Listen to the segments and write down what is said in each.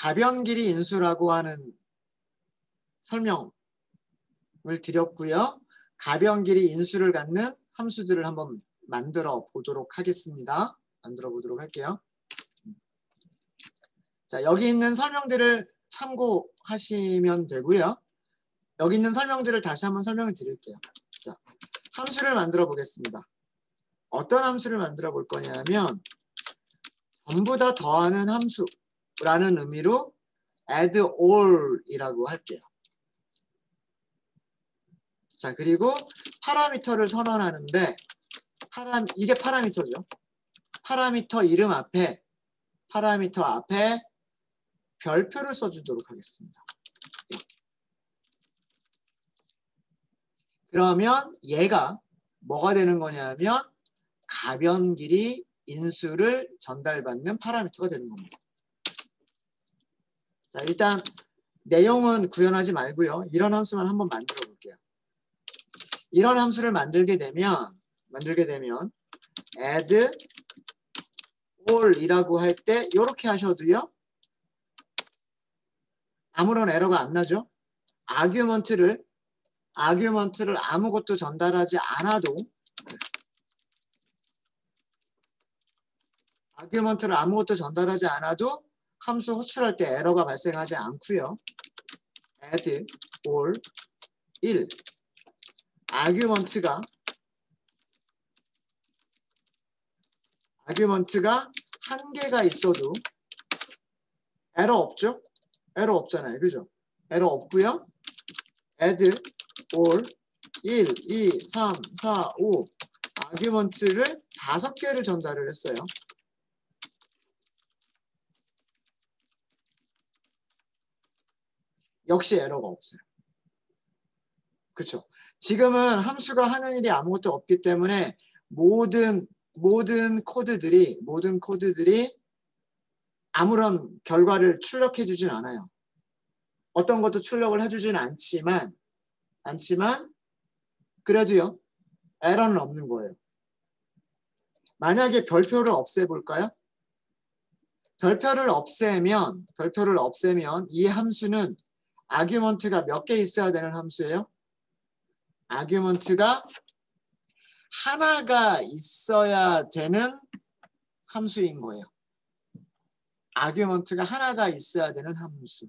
가변 길이 인수라고 하는 설명을 드렸고요. 가변 길이 인수를 갖는 함수들을 한번 만들어 보도록 하겠습니다. 만들어 보도록 할게요. 자, 여기 있는 설명들을 참고하시면 되고요. 여기 있는 설명들을 다시 한번 설명을 드릴게요. 자, 함수를 만들어 보겠습니다. 어떤 함수를 만들어 볼 거냐면 전부 다 더하는 함수라는 의미로 add all이라고 할게요. 자, 그리고 파라미터를 선언하는데 이게 파라미터죠. 파라미터 이름 앞에 별표를 써주도록 하겠습니다. 이렇게. 그러면 얘가 뭐가 되는 거냐면 가변 길이 인수를 전달받는 파라미터가 되는 겁니다. 자, 일단 내용은 구현하지 말고요. 이런 함수만 한번 만들어 볼게요. 이런 함수를 만들게 되면 add all이라고 할 때 이렇게 하셔도요. 아무런 에러가 안 나죠. 아규먼트를 아무것도 전달하지 않아도 함수 호출할 때 에러가 발생하지 않고요. add all 1 아규먼트가 한 개가 있어도 에러 없죠? 에러 없잖아요. 그죠? 에러 없고요. add all 1, 2, 3, 4, 5 아규먼트를 5개를 전달을 했어요. 역시 에러가 없어요. 그렇죠? 지금은 함수가 하는 일이 아무것도 없기 때문에 모든 코드들이 아무런 결과를 출력해 주진 않아요. 어떤 것도 출력을 해주진 않지만 그래도요. 에러는 없는 거예요. 만약에 별표를 없애볼까요? 별표를 없애면 이 함수는 아규먼트가 몇 개 있어야 되는 함수예요? 아규먼트가 하나가 있어야 되는 함수인 거예요. 아규먼트가 하나가 있어야 되는 함수.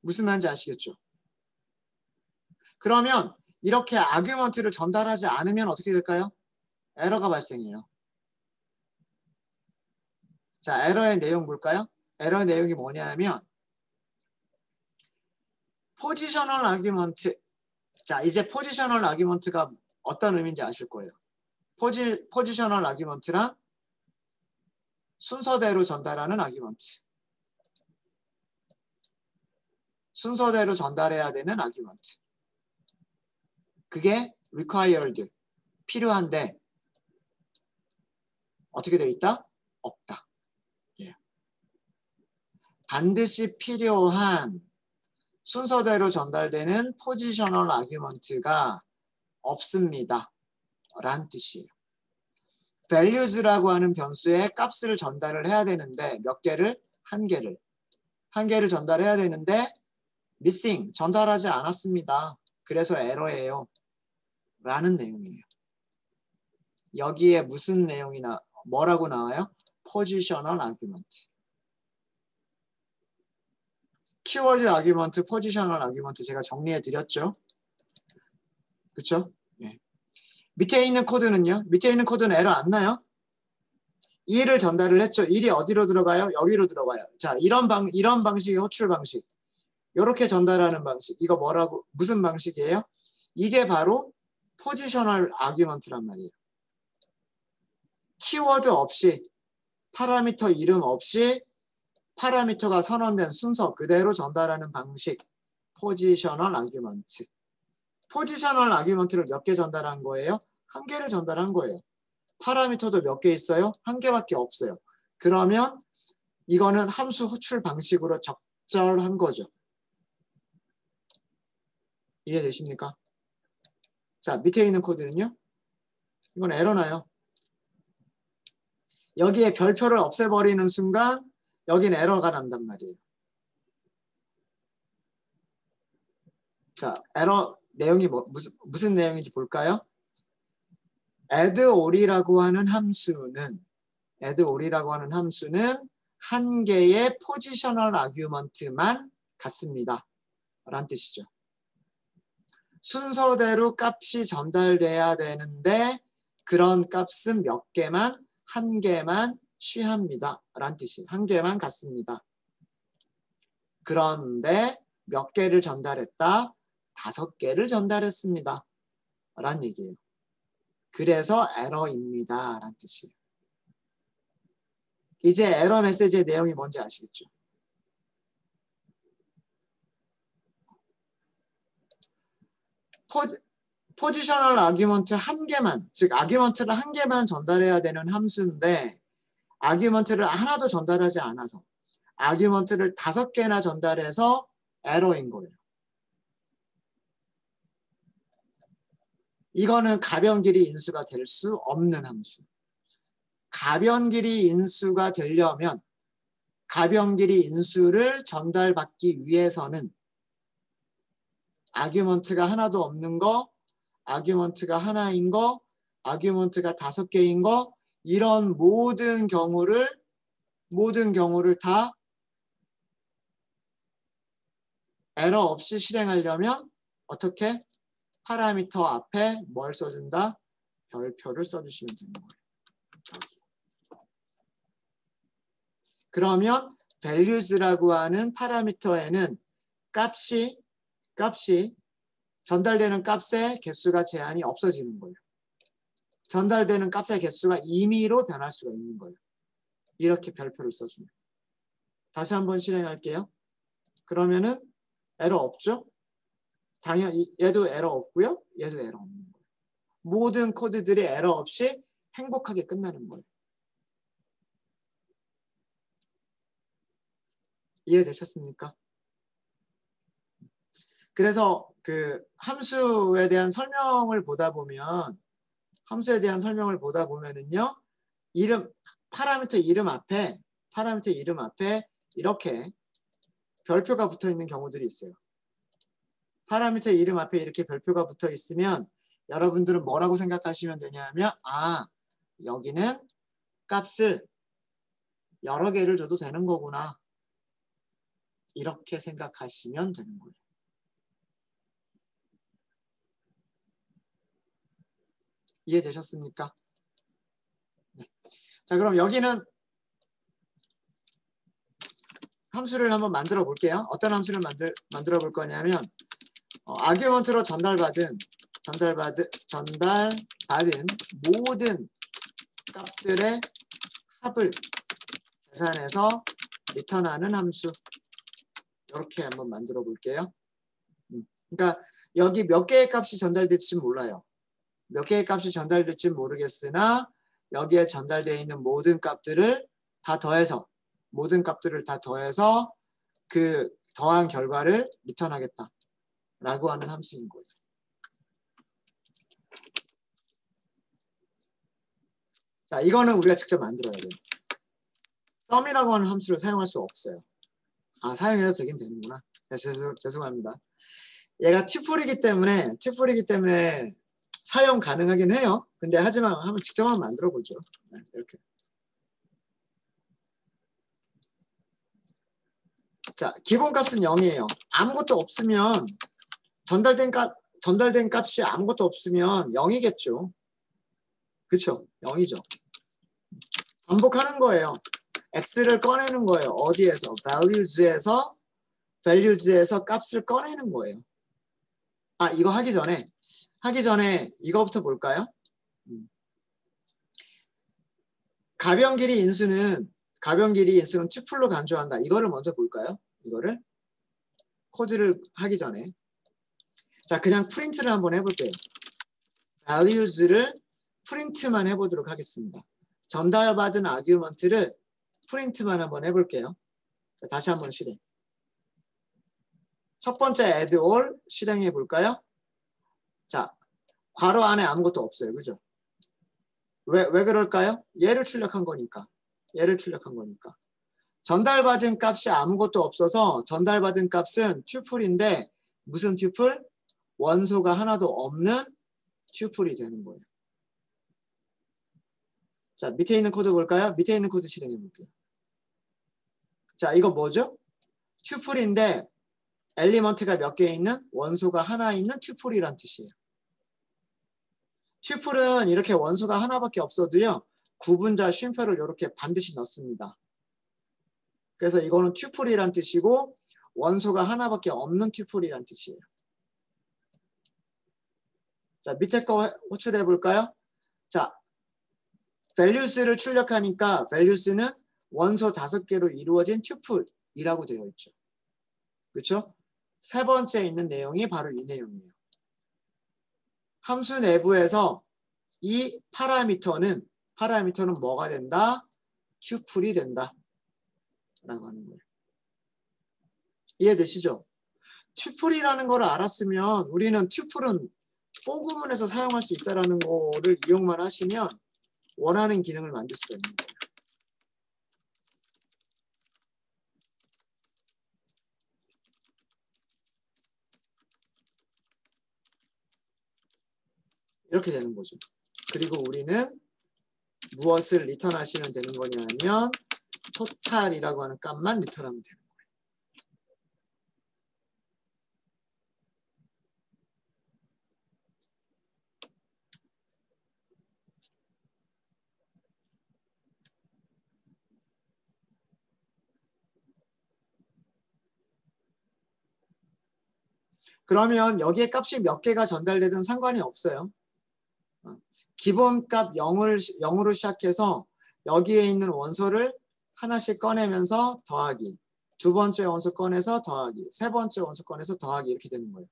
무슨 말인지 아시겠죠? 그러면 이렇게 아규먼트를 전달하지 않으면 어떻게 될까요? 에러가 발생해요. 자, 에러의 내용 볼까요? 에러의 내용이 뭐냐면 포지셔널 아규먼트. 자, 이제 포지셔널 아규먼트가 어떤 의미인지 아실 거예요. 포지셔널 아규먼트란 순서대로 전달하는 아규먼트. 순서대로 전달해야 되는 아규먼트. 그게 required, 필요한데 어떻게 되어 있다? 없다. 예. 반드시 필요한 순서대로 전달되는 포지셔널 아규먼트가 없습니다. 라는 뜻이에요. values라고 하는 변수에 값을 전달을 해야 되는데 몇 개를? 한 개를 전달해야 되는데 missing, 전달하지 않았습니다. 그래서 에러예요. 라는 내용이에요. 여기에 무슨 내용이 뭐라고 나와요? 포지셔널 아규먼트. 키워드 아규먼트, 포지셔널 아규먼트 제가 정리해 드렸죠. 그렇죠? 예. 밑에 있는 코드는요? 밑에 있는 코드는 에러 안 나요? 1을 전달을 했죠. 1이 어디로 들어가요? 여기로 들어가요. 자, 이런 방식의 호출 방식. 이렇게 전달하는 방식. 이거 무슨 방식이에요? 이게 바로 포지셔널 아규먼트란 말이에요. 키워드 없이, 파라미터 이름 없이 파라미터가 선언된 순서 그대로 전달하는 방식. 포지셔널 아규먼트. 포지셔널 아규먼트를 몇 개 전달한 거예요? 한 개를 전달한 거예요. 파라미터도 몇 개 있어요? 한 개밖에 없어요. 그러면 이거는 함수 호출 방식으로 적절한 거죠. 이해되십니까? 자, 밑에 있는 코드는요? 이건 에러 나요. 여기에 별표를 없애버리는 순간 여긴 에러가 난단 말이에요. 자, 에러 내용이 무슨 내용인지 볼까요? add all이라고 하는 함수는 한 개의 포지셔널 아규먼트만 갖습니다. 라는 뜻이죠. 순서대로 값이 전달돼야 되는데 그런 값은 몇 개만, 한 개만 취합니다. 라는 뜻이에요. 한 개만 갖습니다. 그런데 몇 개를 전달했다? 5개를 전달했습니다. 라는 얘기예요. 그래서 에러입니다. 라는 뜻이에요. 이제 에러 메시지의 내용이 뭔지 아시겠죠? 포지셔널 아규먼트 한 개만, 즉 아규먼트를 한 개만 전달해야 되는 함수인데 아규먼트를 하나도 전달하지 않아서 아규먼트를 5개나 전달해서 에러인 거예요. 이거는 가변길이 인수가 될 수 없는 함수. 가변길이 인수가 되려면 가변길이 인수를 전달받기 위해서는 아규먼트가 하나도 없는 거, 아규먼트가 하나인 거, 아규먼트가 5개인 거, 이런 모든 경우를 다 에러 없이 실행하려면 어떻게? 파라미터 앞에 뭘 써준다? 별표를 써주시면 되는 거예요. 여기. 그러면 values라고 하는 파라미터에는 값이 전달되는 값의 개수가 제한이 없어지는 거예요. 전달되는 값의 개수가 임의로 변할 수가 있는 거예요. 이렇게 별표를 써주면. 다시 한번 실행할게요. 그러면은 에러 없죠? 당연히 얘도 에러 없고요. 얘도 에러 없는 거예요. 모든 코드들이 에러 없이 행복하게 끝나는 거예요. 이해되셨습니까? 그래서 그 함수에 대한 설명을 보다 보면은요. 파라미터 이름 앞에 이렇게 별표가 붙어 있는 경우들이 있어요. 파라미터 이름 앞에 이렇게 별표가 붙어 있으면 여러분들은 뭐라고 생각하시면 되냐면 여기는 값을 여러 개를 줘도 되는 거구나. 이렇게 생각하시면 되는 거예요. 이해되셨습니까? 네. 자, 그럼 여기는 함수를 한번 만들어 볼게요. 어떤 함수를 만들어 볼 거냐면 아규먼트로 전달받은 모든 값들의 합을 계산해서 리턴하는 함수. 이렇게 한번 만들어 볼게요. 그러니까 여기 몇 개의 값이 전달될지 몰라요. 몇 개의 값이 전달될지 모르겠으나 여기에 전달되어 있는 모든 값들을 다 더해서 그 더한 결과를 리턴하겠다 라고 하는 함수인 거예요. 자, 이거는 우리가 직접 만들어야 돼요. sum이라고 하는 함수를 사용할 수 없어요. 사용해도 되긴 되는구나. 네, 죄송합니다. 얘가 튜플이기 때문에 사용 가능하긴 해요. 근데 하지만 직접 한번 만들어 보죠. 네, 이렇게. 자, 기본값은 0이에요. 아무것도 없으면 전달된 값이 아무것도 없으면 0이겠죠. 그렇죠? 0이죠. 반복하는 거예요. x를 꺼내는 거예요. 어디에서? values에서 값을 꺼내는 거예요. 이거 하기 전에 이거부터 볼까요? 가변길이 인수는 튜플로 간주한다. 이거를 먼저 볼까요? 이거를 코드를 하기 전에 자, 그냥 프린트를 한번 해볼게요. values를 프린트만 해보도록 하겠습니다. 전달받은 아규먼트를 프린트만 한번 해볼게요. 자, 다시 한번 실행. 첫 번째 add all 실행해 볼까요? 자, 괄호 안에 아무것도 없어요. 그죠? 왜 그럴까요? 얘를 출력한 거니까. 얘를 출력한 거니까. 전달받은 값이 아무것도 없어서 전달받은 값은 튜플인데 무슨 튜플? 원소가 하나도 없는 튜플이 되는 거예요. 자, 밑에 있는 코드 볼까요? 밑에 있는 코드 실행해 볼게요. 자, 이거 뭐죠? 튜플인데 엘리먼트가 몇 개 있는 원소가 하나 있는 튜플이란 뜻이에요. 튜플은 이렇게 원소가 하나밖에 없어도요. 구분자 쉼표를 이렇게 반드시 넣습니다. 그래서 이거는 튜플이란 뜻이고 원소가 하나밖에 없는 튜플이란 뜻이에요. 자, 밑에 거 호출해 볼까요? 자, values를 출력하니까 values는 원소 5개로 이루어진 튜플이라고 되어 있죠. 그렇죠? 세 번째에 있는 내용이 바로 이 내용이에요. 함수 내부에서 이 파라미터는 뭐가 된다? 튜플이 된다. 라고 하는 거예요. 이해되시죠? 튜플이라는 걸 알았으면 우리는 튜플은 for 구문에서 사용할 수 있다는 거를 이용만 하시면 원하는 기능을 만들 수가 있는 거예요. 이렇게 되는 거죠. 그리고 우리는 무엇을 리턴하시면 되는 거냐면 토탈이라고 하는 값만 리턴하면 되는 거예요. 그러면 여기에 값이 몇 개가 전달되든 상관이 없어요. 기본값 0으로 시작해서 여기에 있는 원소를 하나씩 꺼내면서 더하기, 두 번째 원소 꺼내서 더하기, 세 번째 원소 꺼내서 더하기 이렇게 되는 거예요.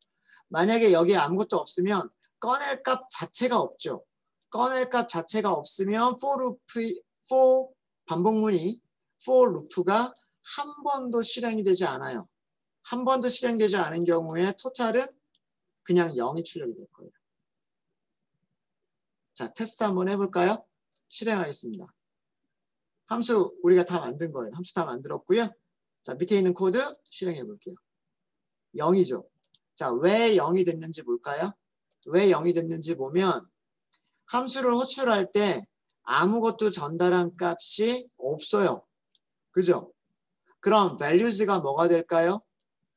만약에 여기에 아무것도 없으면 꺼낼 값 자체가 없죠. 꺼낼 값 자체가 없으면 for 반복문이 for 루프가 한 번도 실행이 되지 않아요. 한 번도 실행되지 않은 경우에 토탈은 그냥 0이 출력이 될 거예요. 자, 테스트 한번 해볼까요? 실행하겠습니다. 함수 우리가 다 만든 거예요. 함수 다 만들었고요. 자, 밑에 있는 코드 실행해 볼게요. 0이죠. 자, 왜 0이 됐는지 볼까요? 왜 0이 됐는지 보면 함수를 호출할 때 아무것도 전달한 값이 없어요. 그죠? 그럼 values가 뭐가 될까요?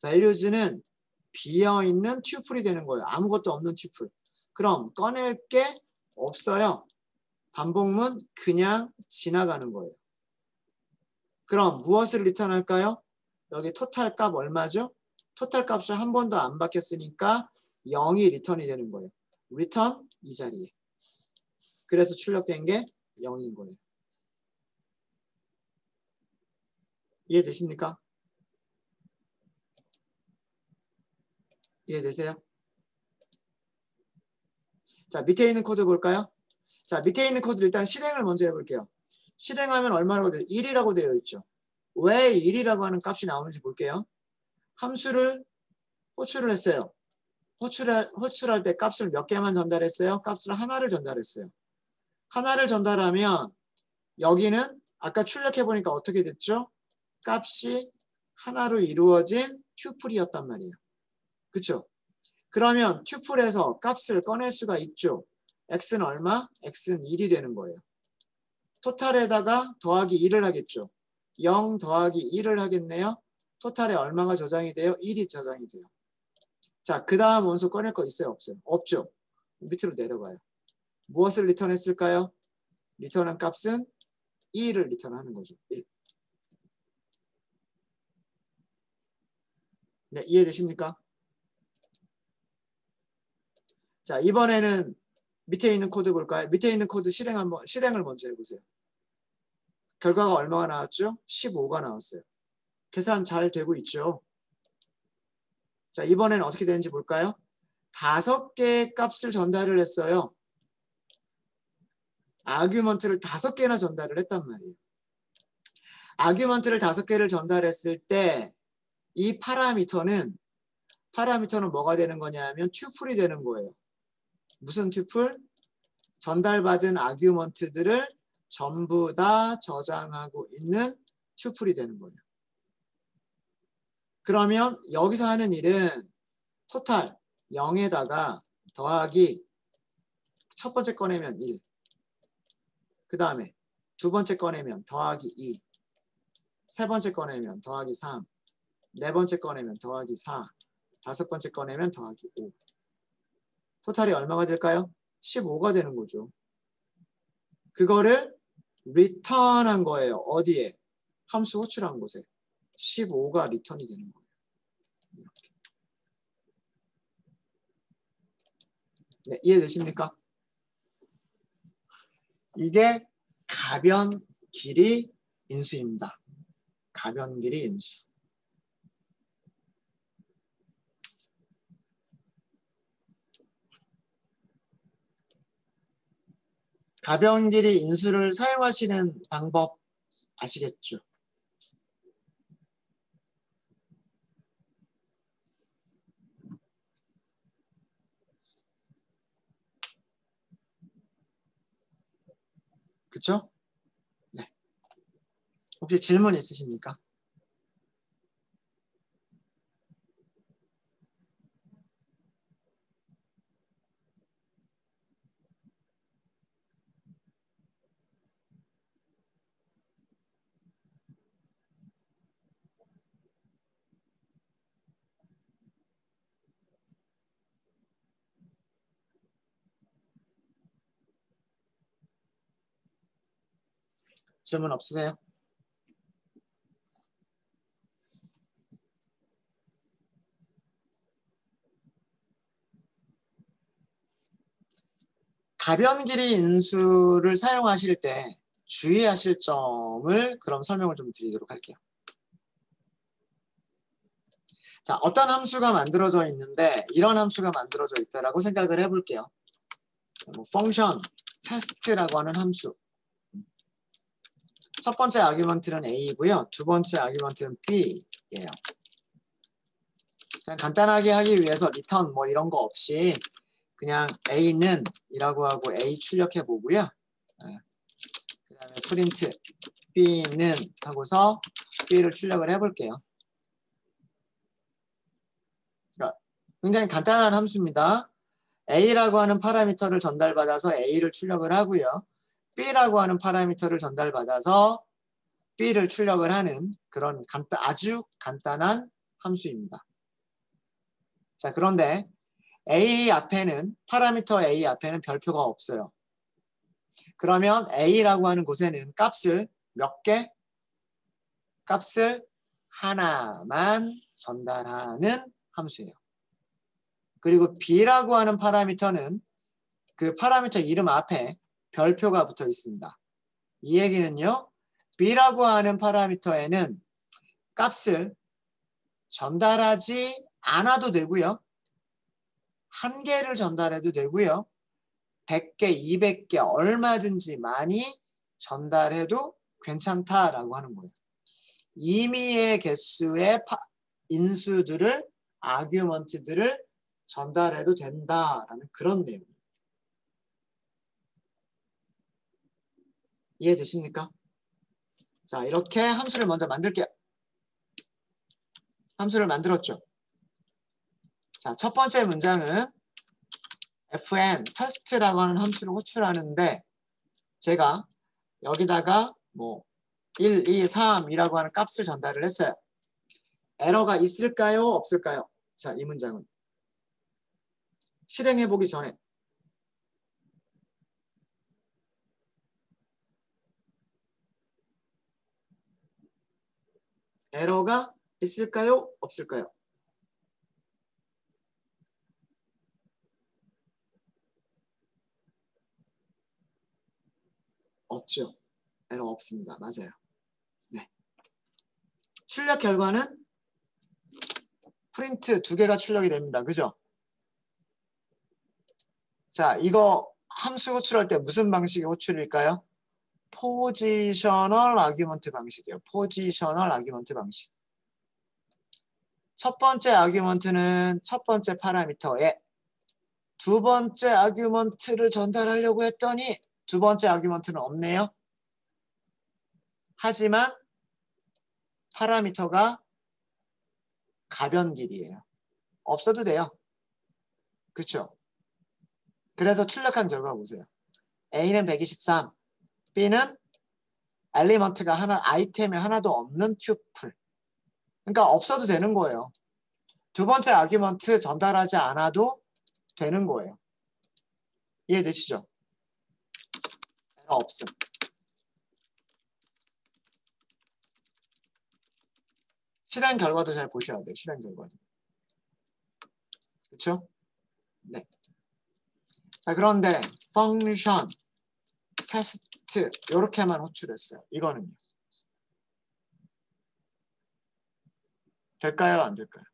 values는 비어있는 튜플이 되는 거예요. 아무것도 없는 튜플. 그럼 꺼낼 게 없어요. 반복문 그냥 지나가는 거예요. 그럼 무엇을 리턴할까요? 여기 토탈 값 얼마죠? 토탈 값을 한 번도 안 바뀌었으니까 0이 리턴이 되는 거예요. 리턴 이 자리에. 그래서 출력된 게 0인 거예요. 이해되십니까? 이해되세요? 자, 밑에 있는 코드 볼까요? 자, 밑에 있는 코드 일단 실행을 먼저 해볼게요. 실행하면 얼마라고 돼요? 1이라고 되어 있죠. 왜 1이라고 하는 값이 나오는지 볼게요. 함수를 호출을 했어요. 호출할 때 값을 몇 개만 전달했어요? 값을 하나를 전달했어요. 하나를 전달하면 여기는 아까 출력해보니까 어떻게 됐죠? 값이 하나로 이루어진 튜플이었단 말이에요. 그쵸? 그러면 튜플에서 값을 꺼낼 수가 있죠. x는 얼마? x는 1이 되는 거예요. 토탈에다가 더하기 1을 하겠죠. 0 더하기 1을 하겠네요. 토탈에 얼마가 저장이 돼요? 1이 저장이 돼요. 자, 그 다음 원소 꺼낼 거 있어요? 없어요? 없죠. 밑으로 내려가요. 무엇을 리턴했을까요? 리턴한 값은 2를 리턴하는 거죠. 1. 네, 이해되십니까? 자, 이번에는 밑에 있는 코드 볼까요? 밑에 있는 코드 실행을 먼저 해보세요. 결과가 얼마가 나왔죠? 15가 나왔어요. 계산 잘 되고 있죠? 자, 이번에는 어떻게 되는지 볼까요? 5개의 값을 전달을 했어요. 아규먼트를 5개나 전달을 했단 말이에요. 아규먼트를 5개를 전달했을 때 이 파라미터는 뭐가 되는 거냐면 튜플이 되는 거예요. 무슨 튜플? 전달받은 아규먼트들을 전부 다 저장하고 있는 튜플이 되는 거예요. 그러면 여기서 하는 일은 토탈 0에다가 더하기 첫 번째 꺼내면 1, 그 다음에 두 번째 꺼내면 더하기 2, 세 번째 꺼내면 더하기 3, 네 번째 꺼내면 더하기 4, 다섯 번째 꺼내면 더하기 5. 토탈이 얼마가 될까요? 15가 되는 거죠. 그거를 return한 거예요. 어디에? 함수 호출한 곳에. 15가 리턴이 되는 거예요. 이렇게. 네, 이해되십니까? 이게 가변 길이 인수입니다. 가변 길이 인수. 가변 길이 인수를 사용하시는 방법 아시겠죠? 그쵸? 네. 혹시 질문 있으십니까? 질문 없으세요? 가변 길이 인수를 사용하실 때 주의하실 점을 그럼 설명을 좀 드리도록 할게요. 자, 어떤 함수가 만들어져 있는데 이런 함수가 만들어져 있다라고 생각을 해볼게요. 뭐 펑션, 테스트라고 하는 함수. 첫 번째 아규먼트는 A이고요. 두 번째 아규먼트는 B예요. 그냥 간단하게 하기 위해서 리턴 뭐 이런 거 없이 그냥 A는 이라고 하고 A 출력해 보고요. 네. 그 다음에 프린트 B는 하고서 B를 출력을 해볼게요. 그러니까 굉장히 간단한 함수입니다. A라고 하는 파라미터를 전달받아서 A를 출력을 하고요. B라고 하는 파라미터를 전달받아서 B를 출력을 하는 그런 아주 간단한 함수입니다. 자, 그런데 A 앞에는 파라미터 A 앞에는 별표가 없어요. 그러면 A라고 하는 곳에는 값을 몇 개? 값을 하나만 전달하는 함수예요. 그리고 B라고 하는 파라미터는 그 파라미터 이름 앞에 별표가 붙어 있습니다. 이 얘기는요. B라고 하는 파라미터에는 값을 전달하지 않아도 되고요. 한 개를 전달해도 되고요. 100개, 200개 얼마든지 많이 전달해도 괜찮다라고 하는 거예요. 임의의 개수의 인수들을 아규먼트들을 전달해도 된다라는 그런 내용이에요. 이해되십니까? 자, 이렇게 함수를 먼저 만들게요. 함수를 만들었죠. 자, 첫 번째 문장은 fn test라고 하는 함수를 호출하는데 제가 여기다가 뭐 1, 2, 3이라고 하는 값을 전달을 했어요. 에러가 있을까요? 없을까요? 자, 이 문장은 실행해 보기 전에 에러가 있을까요? 없을까요? 없죠. 에러 없습니다. 맞아요. 네. 출력 결과는 프린트 2개가 출력이 됩니다. 그죠? 자, 이거 함수 호출할 때 무슨 방식의 호출일까요? 포지셔널 아규먼트 방식이에요. 포지셔널 아규먼트 방식. 첫 번째 아규먼트는 첫 번째 파라미터에 두 번째 아규먼트를 전달하려고 했더니 두 번째 아규먼트는 없네요. 하지만 파라미터가 가변 길이에요. 없어도 돼요. 그렇죠? 그래서 출력한 결과 보세요. A는 123, B는 엘리먼트가 아이템이 하나도 없는 튜플. 그러니까 없어도 되는 거예요. 두 번째 아규먼트 전달하지 않아도 되는 거예요. 이해되시죠? 에러 없음. 실행 결과도 잘 보셔야 돼요. 실행 결과도. 그렇죠? 네. 자, 그런데 펑션, 테스트 이렇게만 호출했어요. 이거는요. 될까요? 안 될까요?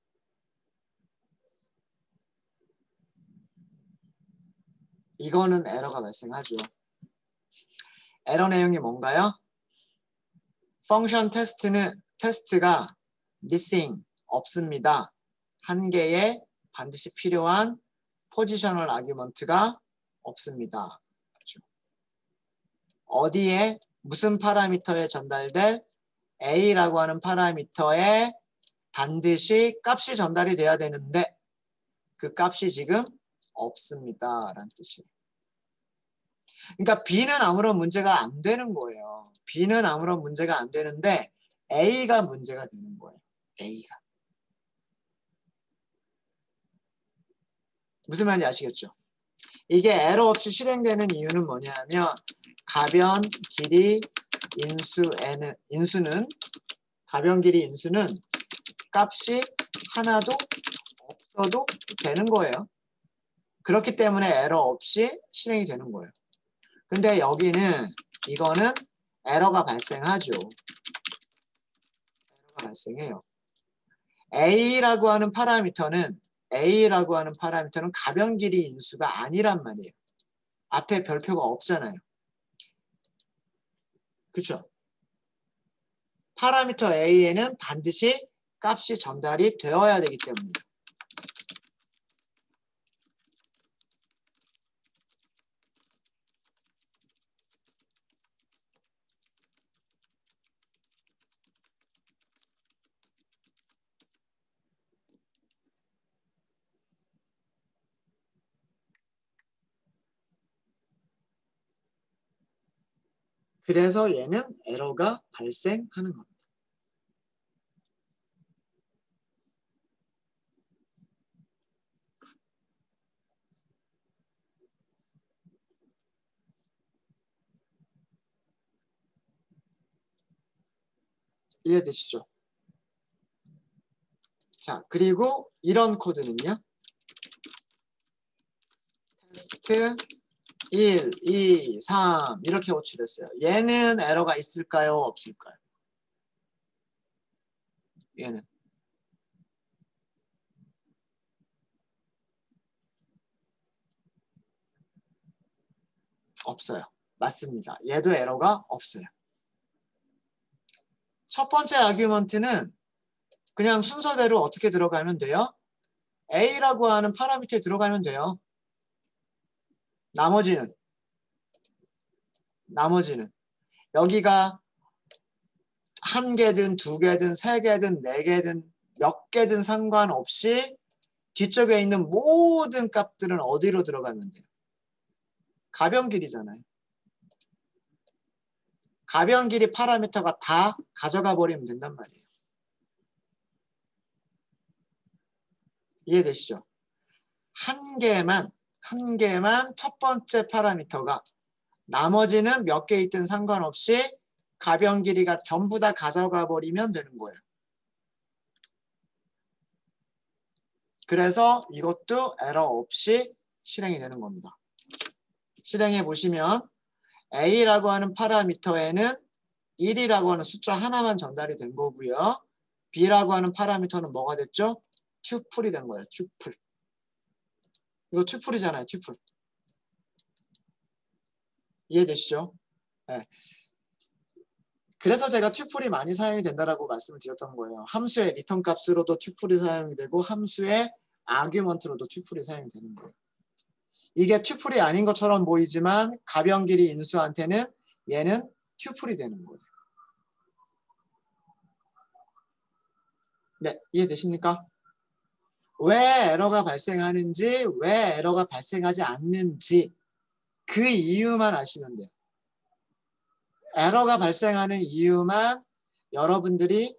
이거는 에러가 발생하죠. 에러 내용이 뭔가요? 펑션 테스트가 missing 없습니다. 한 개의 반드시 필요한 포지셔널 아규먼트가 없습니다. 어디에 무슨 파라미터에 전달될 A라고 하는 파라미터에 반드시 값이 전달이 돼야 되는데 그 값이 지금 없습니다. 라는 뜻이에요. 그러니까 B는 아무런 문제가 안 되는 거예요. B는 아무런 문제가 안 되는데 A가 문제가 되는 거예요. A가. 무슨 말인지 아시겠죠? 이게 에러 없이 실행되는 이유는 뭐냐면 가변 길이 인수는 가변 길이 인수는 값이 하나도 없어도 되는 거예요. 그렇기 때문에 에러 없이 실행이 되는 거예요. 근데 여기는 이거는 에러가 발생하죠. 에러가 발생해요. A라고 하는 파라미터는 가변 길이 인수가 아니란 말이에요. 앞에 별표가 없잖아요. 그렇죠? 파라미터 A에는 반드시 값이 전달이 되어야 되기 때문입니다. 그래서 얘는 에러가 발생하는 겁니다. 이해되시죠? 자, 그리고 이런 코드는요. 테스트 1, 2, 3 이렇게 호출했어요. 얘는 에러가 있을까요? 없을까요? 얘는 없어요. 맞습니다. 얘도 에러가 없어요. 첫 번째 아규먼트는 그냥 순서대로 어떻게 들어가면 돼요? A라고 하는 파라미터에 들어가면 돼요. 나머지는 여기가 한 개든 두 개든 세 개든 네 개든 몇 개든 상관없이 뒤쪽에 있는 모든 값들은 어디로 들어가면 돼요? 가변 길이잖아요. 가변 길이 파라미터가 다 가져가 버리면 된단 말이에요. 이해되시죠? 한 개만 첫 번째 파라미터가 나머지는 몇 개 있든 상관없이 가변 길이가 전부 다 가져가 버리면 되는 거예요. 그래서 이것도 에러 없이 실행이 되는 겁니다. 실행해 보시면 A라고 하는 파라미터에는 1이라고 하는 숫자 하나만 전달이 된 거고요. B라고 하는 파라미터는 뭐가 됐죠? 튜플이 된 거예요. 튜플. 이거 튜플이잖아요. 튜플. 이해되시죠? 네. 그래서 제가 튜플이 많이 사용이 된다라고 말씀을 드렸던 거예요. 함수의 리턴 값으로도 튜플이 사용이 되고 함수의 아규먼트로도 튜플이 사용이 되는 거예요. 이게 튜플이 아닌 것처럼 보이지만 가변 길이 인수한테는 얘는 튜플이 되는 거예요. 네, 이해되십니까? 왜 에러가 발생하는지, 왜 에러가 발생하지 않는지 그 이유만 아시면 돼요. 에러가 발생하는 이유만 여러분들이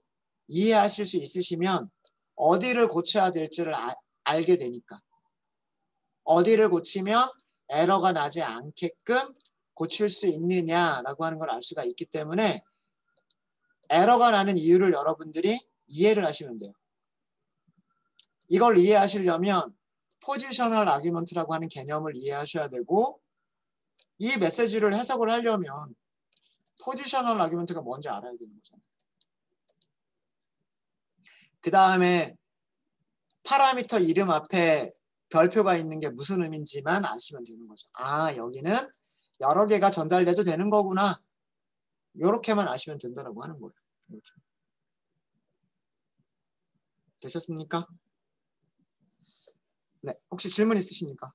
이해하실 수 있으시면 어디를 고쳐야 될지를 알게 되니까. 어디를 고치면 에러가 나지 않게끔 고칠 수 있느냐라고 하는 걸 알 수가 있기 때문에 에러가 나는 이유를 여러분들이 이해를 하시면 돼요. 이걸 이해하시려면 포지셔널 아규먼트라고 하는 개념을 이해하셔야 되고 이 메시지를 해석을 하려면 포지셔널 아규먼트가 뭔지 알아야 되는 거잖아요. 그 다음에 파라미터 이름 앞에 별표가 있는 게 무슨 의미인지만 아시면 되는 거죠. 아, 여기는 여러 개가 전달돼도 되는 거구나. 이렇게만 아시면 된다고 하는 거예요. 이렇게. 되셨습니까? 네, 혹시 질문 있으십니까?